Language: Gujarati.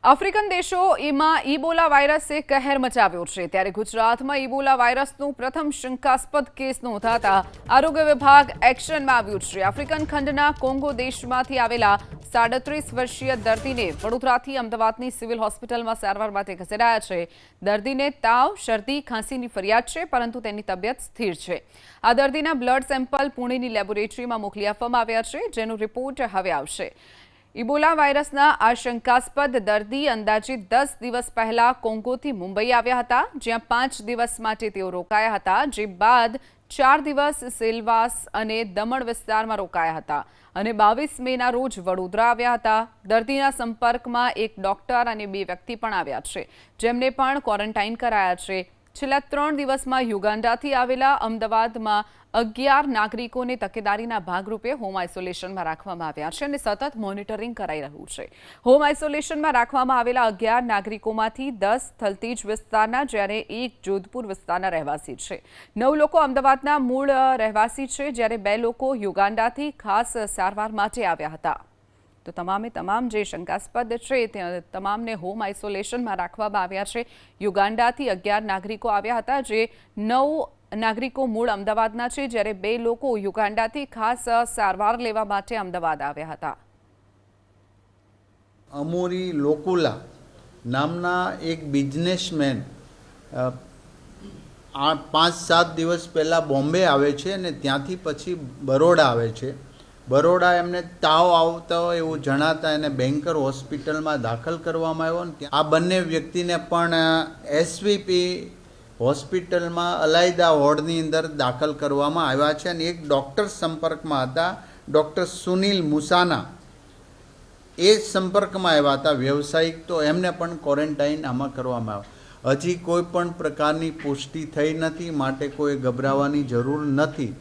આફ્રિકન દેશોમાં ઇબોલા વાયરસે કહેર મચાવ્યો છે ત્યારે ગુજરાતમાં ઇબોલા વાયરસનું પ્રથમ શંકાસ્પદ કેસ નોંધાતા આરોગ્ય વિભાગ એક્શનમાં આવ્યું છે। આફ્રિકન ખંડના કોંગો દેશમાંથી આવેલા 37 વર્ષીય દર્દીને વડોદરાથી અમદાવાદની સિવિલ હોસ્પિટલમાં સારવાર માટે ખસેડાયા છે। દર્દીને તાવ, શરદી, ખાંસીની ફરિયાદ છે, પરંતુ તેની તબિયત સ્થિર છે। આ દર્દીના બ્લડ સેમ્પલ પુણેની લેબોરેટરીમાં મોકલી આપવામાં આવ્યા છે, જેનો રિપોર્ટ હવે આવશે। ઇબોલા વાયરસના આશંકાસ્પદ દર્દી અંદાજિત 10 દિવસ પહેલા કોંગોથી મુંબઈ આવ્યા હતા, જ્યાં 5 દિવસ માટે તેઓ રોકાયા હતા, જે બાદ 4 દિવસ સિલવાસ અને દમણ વિસ્તારમાં રોકાયા હતા અને 22 મેના રોજ વડોદરા આવ્યા હતા। દર્દીના સંપર્કમાં એક ડોક્ટર અને 2 વ્યક્તિ પણ આવ્યા છે, જેમને પણ ક્વોરન્ટાઇન કરાયા છે। છેલ્લા 3 દિવસમાં યુગાન્ડાથી આવેલા અમદાવાદમાં 11 નાગરિકોને તકેદારીના ભાગરૂપે હોમ આઇસોલેશનમાં રાખવામાં આવ્યા છે અને સતત મોનિટરિંગ કરાઈ રહ્યું છે। હોમ આઇસોલેશનમાં રાખવામાં આવેલા 11 નાગરિકોમાંથી 10 થલતેજ વિસ્તારના, જ્યારે 1 જોધપુર વિસ્તારના રહેવાસી છે। 9 લોકો અમદાવાદના મૂળ રહેવાસી છે, જ્યારે 2 લોકો યુગાન્ડાથી ખાસ સારવાર માટે આવ્યા હતા। તો તમામ જે શંકાસ્પદ છે તે તમામને હોમ આઇસોલેશનમાં રાખવામાં આવ્યા છે। યુગાન્ડાથી 11 નાગરિકો આવ્યા હતા, જે 9 નાગરિકો મૂળ અમદાવાદના છે, જ્યારે 2 લોકો યુગાન્ડાથી ખાસ સારવાર લેવા માટે અમદાવાદ આવ્યા હતા। અમોરી લોકુલા નામના એક બિઝનેસમેન 5-7 દિવસ પહેલાં બોમ્બે આવે છે અને ત્યાંથી પછી બરોડા આવે છે। બરોડા એમને તાવ આવતો હોય એવું જણાતા એને બેન્કર હોસ્પિટલમાં દાખલ કરવામાં આવ્યો ને આ બંને વ્યક્તિને પણ એસવીપી હોસ્પિટલમાં અલાયદા વોર્ડની અંદર દાખલ કરવામાં આવ્યા છે અને એક ડૉક્ટર સંપર્કમાં હતા, ડૉક્ટર સુનિલ મુસાના, એ સંપર્કમાં આવ્યા હતા વ્યવસાયિક, તો એમને પણ ક્વોરન્ટાઇન આમાં કરવામાં આવ્યા। હજી કોઈ પણ પ્રકારની પુષ્ટિ થઈ નથી, માટે કોઈ ગભરાવાની જરૂર નથી।